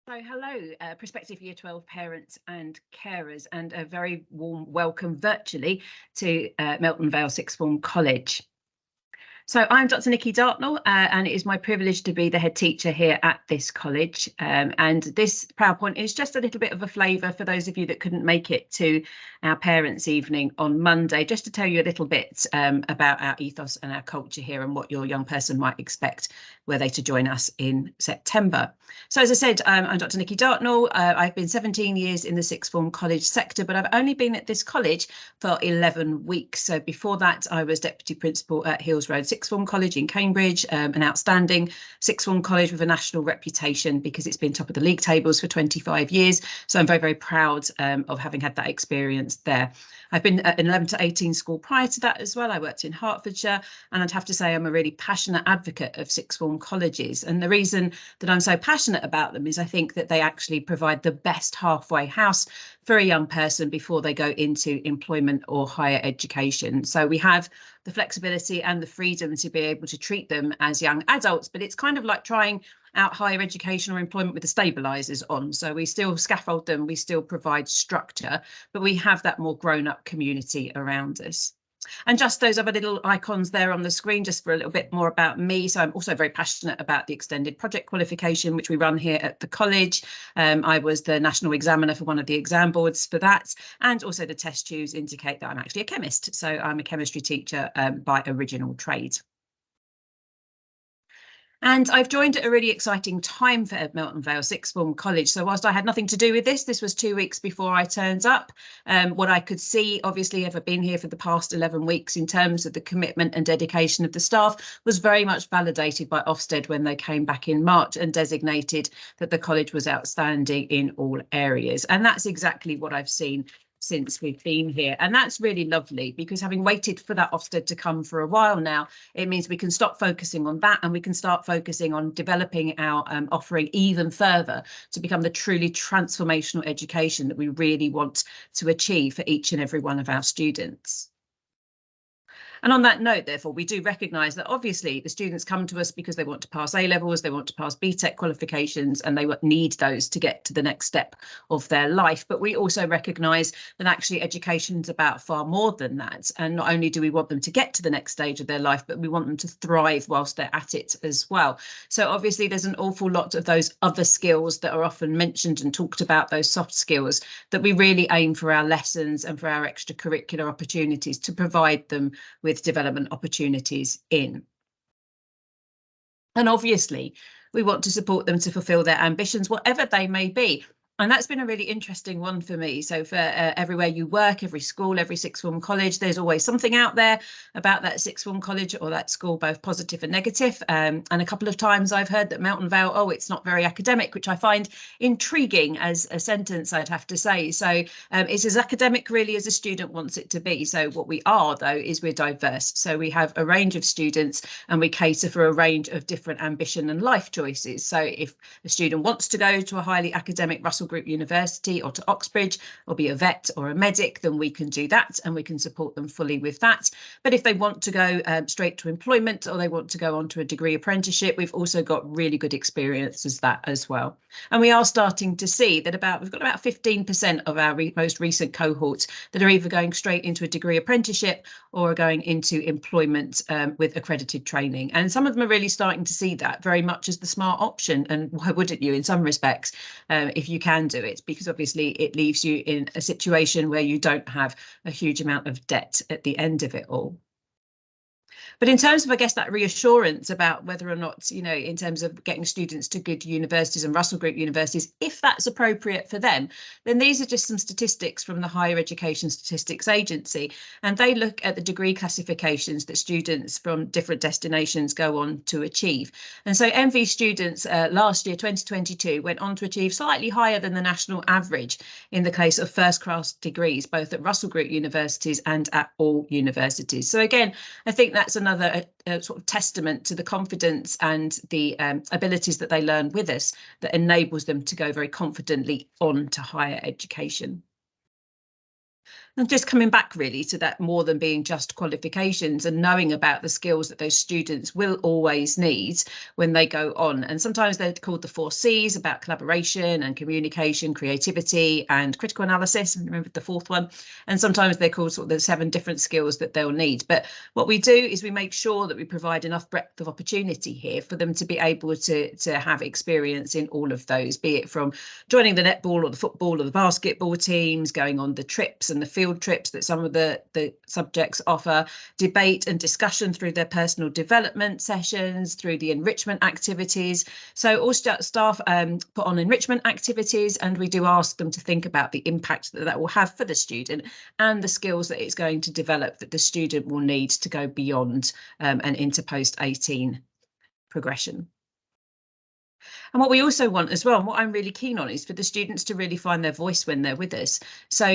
So hello, prospective Year 12 parents and carers, and a very warm welcome virtually to Melton Vale Sixth Form College. So I'm Dr. Nikki Dartnell, and it is my privilege to be the head teacher here at this college. And this PowerPoint is just a little bit of a flavour for those of you that couldn't make it to our parents' evening on Monday, just to tell you a little bit about our ethos and our culture here and what your young person might expect were they to join us in September. So as I said, I'm Dr. Nikki Dartnell. I've been 17 years in the sixth form college sector, but I've only been at this college for 11 weeks. So before that, I was deputy principal at Hills Road Sixth Form College in Cambridge, an outstanding sixth form college with a national reputation because it's been top of the league tables for 25 years. So I'm very, very proud of having had that experience there. I've been at an 11 to 18 school prior to that as well. I worked in Hertfordshire, and I'd have to say I'm a really passionate advocate of sixth form colleges. And the reason that I'm so passionate about them is I think that they actually provide the best halfway house for a young person before they go into employment or higher education. So we have the flexibility and the freedom to be able to treat them as young adults, but it's kind of like trying out higher education or employment with the stabilizers on. So we still scaffold them, we still provide structure, but we have that more grown-up community around us. And just those other little icons there on the screen, just for a little bit more about me. So I'm also very passionate about the extended project qualification, which we run here at the college. I was the national examiner for one of the exam boards for that. And also the test tubes indicate that I'm actually a chemist. So I'm a chemistry teacher by original trade. And I've joined at a really exciting time for Melton Vale Sixth Form College. So whilst I had nothing to do with this was 2 weeks before I turned up. What I could see, obviously, having been here for the past 11 weeks in terms of the commitment and dedication of the staff was very much validated by Ofsted when they came back in March and designated that the college was outstanding in all areas. And that's exactly what I've seen since we've been here. And that's really lovely because having waited for that Ofsted to come for a while now, it means we can stop focusing on that and we can start focusing on developing our offering even further to become the truly transformational education that we really want to achieve for each and every one of our students. And on that note, therefore, we do recognise that obviously the students come to us because they want to pass A-levels, they want to pass BTEC qualifications, and they need those to get to the next step of their life. But we also recognise that actually education is about far more than that. And not only do we want them to get to the next stage of their life, but we want them to thrive whilst they're at it as well. So obviously there's an awful lot of those other skills that are often mentioned and talked about, those soft skills, that we really aim for our lessons and for our extracurricular opportunities to provide them with development opportunities in. And obviously, we want to support them to fulfil their ambitions, whatever they may be. And that's been a really interesting one for me. So for everywhere you work, every school, every sixth form college, there's always something out there about that sixth form college or that school, both positive and negative. And a couple of times I've heard that Melton Vale, oh, it's not very academic, which I find intriguing as a sentence, I'd have to say. So it's as academic really as a student wants it to be. So what we are, though, is we're diverse. So we have a range of students and we cater for a range of different ambition and life choices. So if a student wants to go to a highly academic Russell Group University or to Oxbridge or be a vet or a medic, then we can do that and we can support them fully with that. But if they want to go straight to employment or they want to go on to a degree apprenticeship, we've also got really good experience as that as well. And we are starting to see that we've got about 15% of our most recent cohorts that are either going straight into a degree apprenticeship or are going into employment with accredited training. And some of them are really starting to see that very much as the smart option. And why wouldn't you, in some respects, if you can do it, because obviously it leaves you in a situation where you don't have a huge amount of debt at the end of it all. But in terms of, I guess, that reassurance about whether or not, you know, in terms of getting students to good universities and Russell Group universities, if that's appropriate for them, then these are just some statistics from the Higher Education Statistics Agency. And they look at the degree classifications that students from different destinations go on to achieve. And so MV students last year, 2022, went on to achieve slightly higher than the national average in the case of first-class degrees, both at Russell Group universities and at all universities. So again, I think that's another sort of testament to the confidence and the abilities that they learn with us that enables them to go very confidently on to higher education. And just coming back really to that, more than being just qualifications, and knowing about the skills that those students will always need when they go on. And sometimes they're called the 4 Cs, about collaboration and communication, creativity and critical analysis. And remember the fourth one. And sometimes they're called sort of the 7 different skills that they'll need. But what we do is we make sure that we provide enough breadth of opportunity here for them to be able to have experience in all of those, be it from joining the netball or the football or the basketball teams, going on the trips and the field trips that some of the subjects offer, debate and discussion through their personal development sessions, through the enrichment activities. So all staff put on enrichment activities, and we do ask them to think about the impact that that will have for the student and the skills that it's going to develop that the student will need to go beyond and into post-18 progression. And what we also want as well, and what I'm really keen on, is for the students to really find their voice when they're with us. So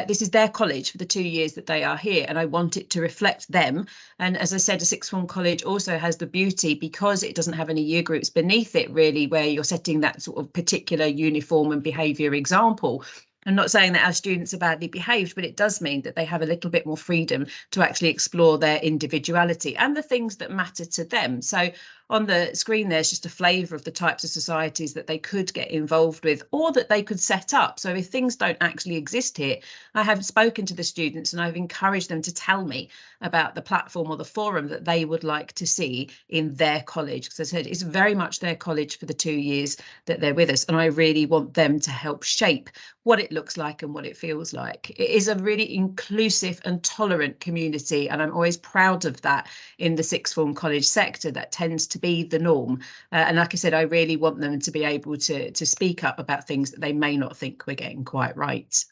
this is their college for the 2 years that they are here, and I want it to reflect them. And as I said, a sixth form college also has the beauty, because it doesn't have any year groups beneath it really, where you're setting that sort of particular uniform and behaviour example. I'm not saying that our students are badly behaved, but it does mean that they have a little bit more freedom to actually explore their individuality and the things that matter to them. So on the screen, there's just a flavour of the types of societies that they could get involved with, or that they could set up. So if things don't actually exist here, I have spoken to the students and I've encouraged them to tell me about the platform or the forum that they would like to see in their college. Because I said, it's very much their college for the 2 years that they're with us. And I really want them to help shape what it looks like and what it feels like. It is a really inclusive and tolerant community, and I'm always proud of that in the sixth form college sector. That tends to be the norm. And like I said, I really want them to be able to speak up about things that they may not think we're getting quite right.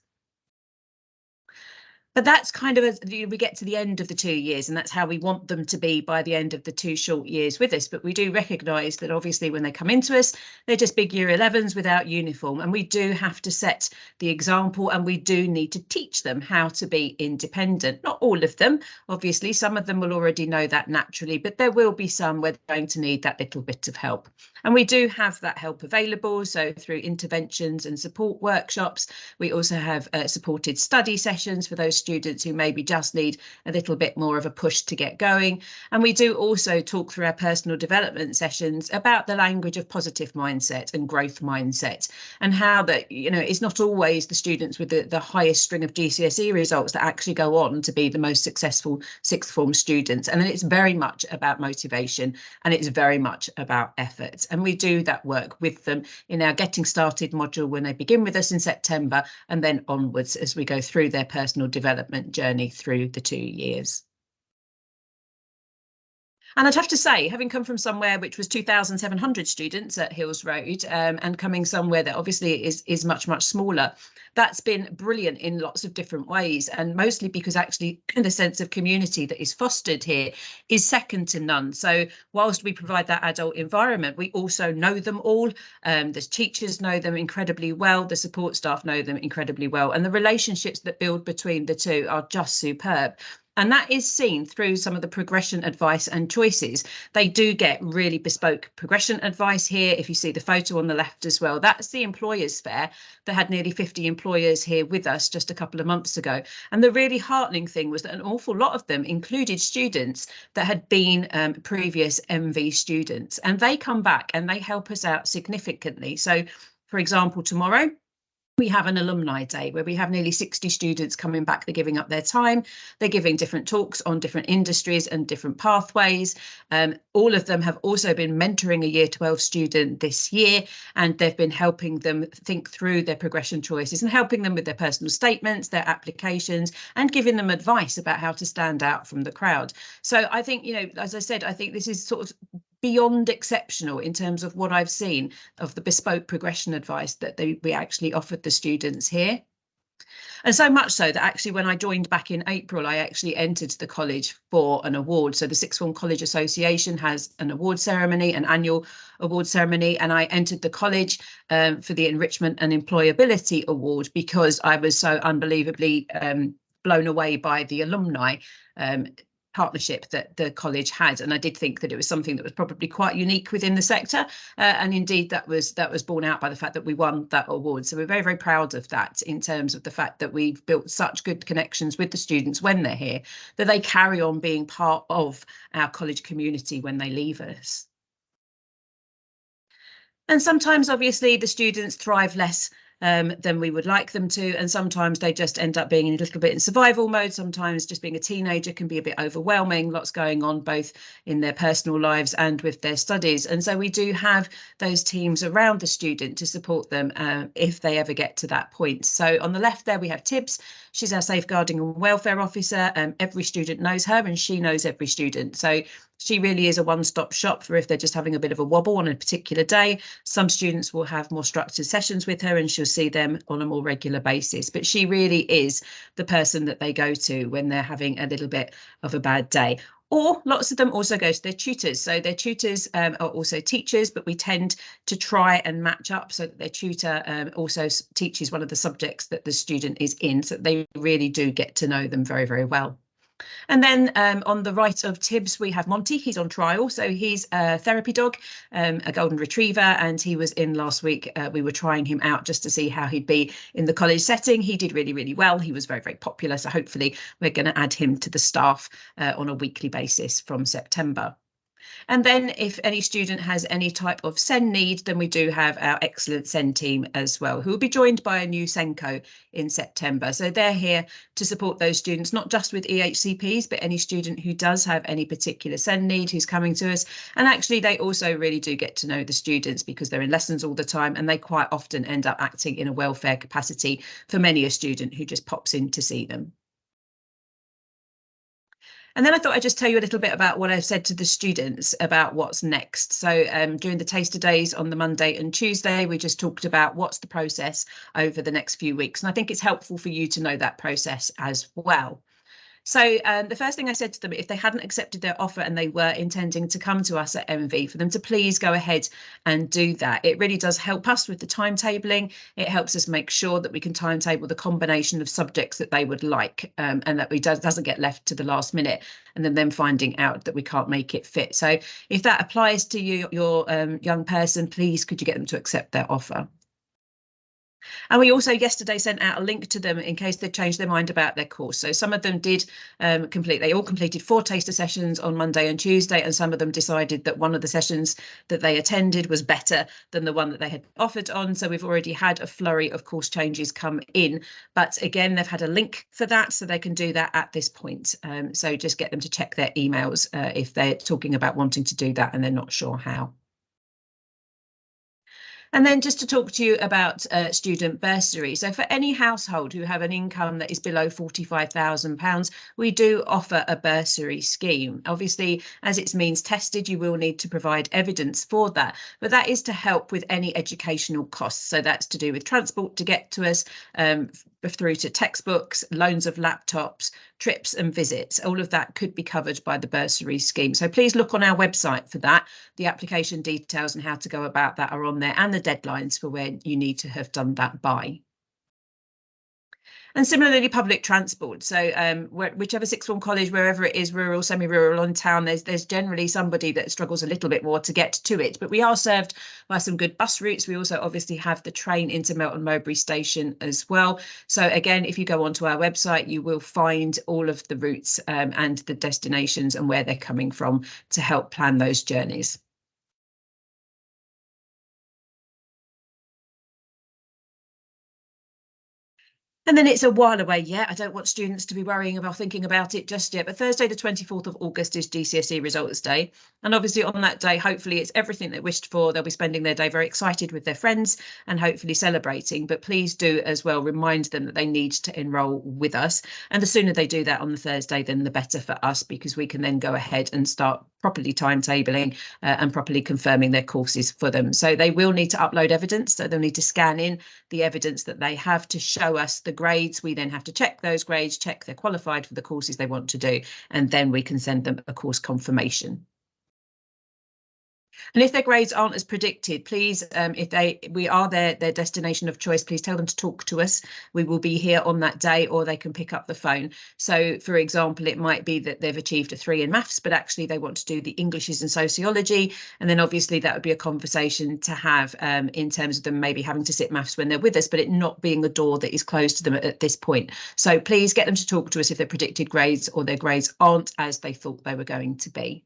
But that's kind of as we get to the end of the 2 years, and that's how we want them to be by the end of the 2 short years with us. But we do recognise that obviously when they come into us, they're just big year 11s without uniform, and we do have to set the example, and we do need to teach them how to be independent. Not all of them, obviously, some of them will already know that naturally, but there will be some where they're going to need that little bit of help. And we do have that help available, so through interventions and support workshops. We also have supported study sessions for those students who maybe just need a little bit more of a push to get going. And we do also talk through our personal development sessions about the language of positive mindset and growth mindset, and how that, you know, it's not always the students with the highest string of GCSE results that actually go on to be the most successful sixth form students. And it's very much about motivation, and it's very much about effort. And we do that work with them in our Getting Started module when they begin with us in September, and then onwards as we go through their personal development journey through the 2 years. And I'd have to say, having come from somewhere which was 2,700 students at Hills Road, and coming somewhere that obviously is much, much smaller, that's been brilliant in lots of different ways, and mostly because actually the sense of community that is fostered here is second to none. So whilst we provide that adult environment, we also know them all. The teachers know them incredibly well, the support staff know them incredibly well, and the relationships that build between the two are just superb. And that is seen through some of the progression advice and choices. They do get really bespoke progression advice here. If you see the photo on the left as well, that's the employers fair that had nearly 50 employers here with us just a couple of months ago. And the really heartening thing was that an awful lot of them included students that had been previous MV students, and they come back and they help us out significantly. So, for example, tomorrow, we have an alumni day where we have nearly 60 students coming back. They're giving up their time. They're giving different talks on different industries and different pathways. All of them have also been mentoring a year 12 student this year, and they've been helping them think through their progression choices and helping them with their personal statements, their applications, and giving them advice about how to stand out from the crowd. So I think, you know, as I said, I think this is sort of beyond exceptional in terms of what I've seen of the bespoke progression advice that we actually offered the students here. And so much so that actually when I joined back in April, I actually entered the college for an award. So the Sixth Form College Association has an award ceremony, an annual award ceremony, and I entered the college for the Enrichment and Employability Award because I was so unbelievably blown away by the alumni partnership that the college had, and I did think that it was something that was probably quite unique within the sector, and indeed that was borne out by the fact that we won that award. So we're very, very proud of that, in terms of the fact that we've built such good connections with the students when they're here, that they carry on being part of our college community when they leave us. And sometimes, obviously, the students thrive less than we would like them to. And sometimes they just end up being a little bit in survival mode. Sometimes just being a teenager can be a bit overwhelming, lots going on both in their personal lives and with their studies. And so we do have those teams around the student to support them if they ever get to that point. So on the left there, we have Tibbs. She's our safeguarding and welfare officer. Every student knows her and she knows every student. So she really is a one-stop shop for if they're just having a bit of a wobble on a particular day. Some students will have more structured sessions with her and she'll see them on a more regular basis. But she really is the person that they go to when they're having a little bit of a bad day. Or lots of them also go to their tutors. So their tutors are also teachers, but we tend to try and match up so that their tutor also teaches one of the subjects that the student is in, so they really do get to know them very, very well. And then on the right of Tibbs, we have Monty. He's on trial. So he's a therapy dog, a golden retriever, and he was in last week. We were trying him out just to see how he'd be in the college setting. He did really, really well. He was very, very popular. So hopefully we're going to add him to the staff on a weekly basis from September. And then if any student has any type of SEN need, then we do have our excellent SEN team as well, who will be joined by a new SENCO in September. So they're here to support those students, not just with EHCPs, but any student who does have any particular SEN need who's coming to us. And actually, they also really do get to know the students because they're in lessons all the time, and they quite often end up acting in a welfare capacity for many a student who just pops in to see them. And then I thought I'd just tell you a little bit about what I've said to the students about what's next. So during the taster days on the Monday and Tuesday, we just talked about what's the process over the next few weeks. And I think it's helpful for you to know that process as well. So the first thing I said to them, if they hadn't accepted their offer and they were intending to come to us at MV, for them to please go ahead and do that. It really does help us with the timetabling. It helps us make sure that we can timetable the combination of subjects that they would like, and that we doesn't get left to the last minute and then them finding out that we can't make it fit. So if that applies to you, your young person, please could you get them to accept their offer? And we also yesterday sent out a link to them in case they'd changed their mind about their course. So some of them did they all completed 4 taster sessions on Monday and Tuesday, and some of them decided that one of the sessions that they attended was better than the one that they had offered on. So we've already had a flurry of course changes come in. But again, they've had a link for that, so they can do that at this point. So just get them to check their emails if they're talking about wanting to do that and they're not sure how. And then just to talk to you about student bursary. So for any household who have an income that is below £45,000, we do offer a bursary scheme. Obviously, as it's means tested, you will need to provide evidence for that, but that is to help with any educational costs. So that's to do with transport to get to us, through to textbooks, loans of laptops, trips and visits. All of that could be covered by the bursary scheme. So please look on our website for that. The application details and how to go about that are on there, and the deadlines for when you need to have done that by. And similarly, public transport. So whichever sixth form college, wherever it is, rural, semi-rural, on town, there's generally somebody that struggles a little bit more to get to it. But we are served by some good bus routes. We also obviously have the train into Melton Mowbray station as well. So again, if you go onto our website, you will find all of the routes and the destinations and where they're coming from to help plan those journeys. And then it's a while away yet. I don't want students to be worrying about thinking about it just yet. But Thursday, the 24th of August is GCSE results day. And obviously on that day, hopefully it's everything they wished for. They'll be spending their day very excited with their friends and hopefully celebrating. But please do as well remind them that they need to enrol with us. And the sooner they do that on the Thursday, then the better for us, because we can then go ahead and start properly timetabling and properly confirming their courses for them. So they will need to upload evidence. So they'll need to scan in the evidence that they have to show us the grades. We then have to check those grades, check they're qualified for the courses they want to do, and then we can send them a course confirmation. And if their grades aren't as predicted, please, if we are their destination of choice, please tell them to talk to us. We will be here on that day, or they can pick up the phone. So, for example, it might be that they've achieved a 3 in maths, but actually they want to do the Englishes and sociology. And then obviously that would be a conversation to have in terms of them maybe having to sit maths when they're with us, but it not being a door that is closed to them at this point. So please get them to talk to us if their predicted grades or their grades aren't as they thought they were going to be.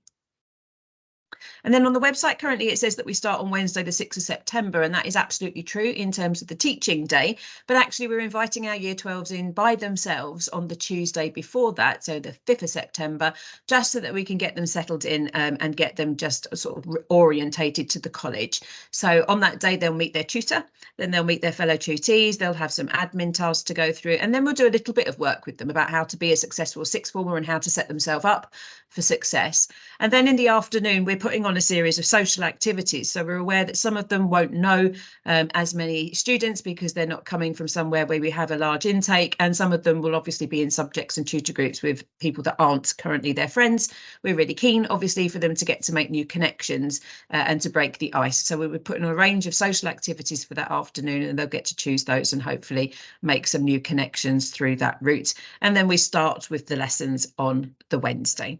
And then on the website currently it says that we start on Wednesday the 6th of September, and that is absolutely true in terms of the teaching day, but actually we're inviting our year 12s in by themselves on the Tuesday before that, so the 5th of September, just so that we can get them settled in and get them just sort of orientated to the college. So on that day they'll meet their tutor, then they'll meet their fellow tutees, they'll have some admin tasks to go through, and then we'll do a little bit of work with them about how to be a successful sixth former and how to set themselves up for success. And then in the afternoon we're putting on a series of social activities. So we're aware that some of them won't know as many students because they're not coming from somewhere where we have a large intake, and some of them will obviously be in subjects and tutor groups with people that aren't currently their friends. We're really keen obviously for them to get to make new connections and to break the ice. So we were putting a range of social activities for that afternoon, and they'll get to choose those and hopefully make some new connections through that route. And then we start with the lessons on the Wednesday.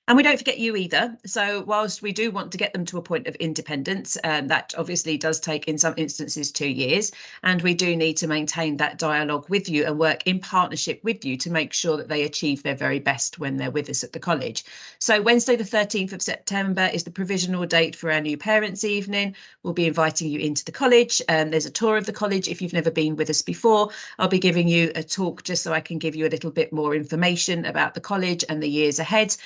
And we don't forget you either. So whilst we do want to get them to a point of independence, that obviously does take in some instances 2 years. And we do need to maintain that dialogue with you and work in partnership with you to make sure that they achieve their very best when they're with us at the college. So Wednesday, the 13th of September is the provisional date for our new parents' evening. We'll be inviting you into the college. There's a tour of the college. If you've never been with us before, I'll be giving you a talk just so I can give you a little bit more information about the college and the years ahead.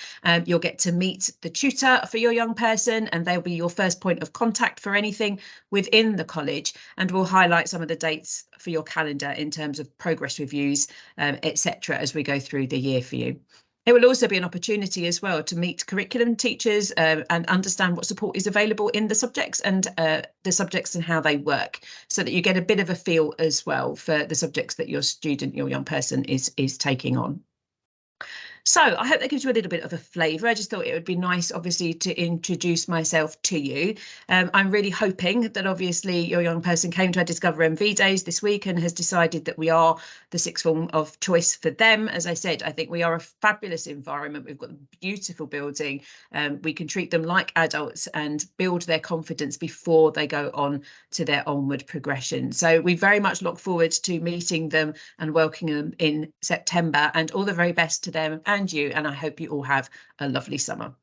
You'll get to meet the tutor for your young person, and they'll be your first point of contact for anything within the college. And we'll highlight some of the dates for your calendar in terms of progress reviews, etc., as we go through the year for you. It will also be an opportunity as well to meet curriculum teachers and understand what support is available in the subjects and how they work, so that you get a bit of a feel as well for the subjects that your student, your young person is taking on. So I hope that gives you a little bit of a flavour. I just thought it would be nice, obviously, to introduce myself to you. I'm really hoping that obviously your young person came to our Discover MV days this week and has decided that we are the sixth form of choice for them. As I said, I think we are a fabulous environment. We've got a beautiful building. We can treat them like adults and build their confidence before they go on to their onward progression. So we very much look forward to meeting them and welcoming them in September, and all the very best to them and you, and I hope you all have a lovely summer.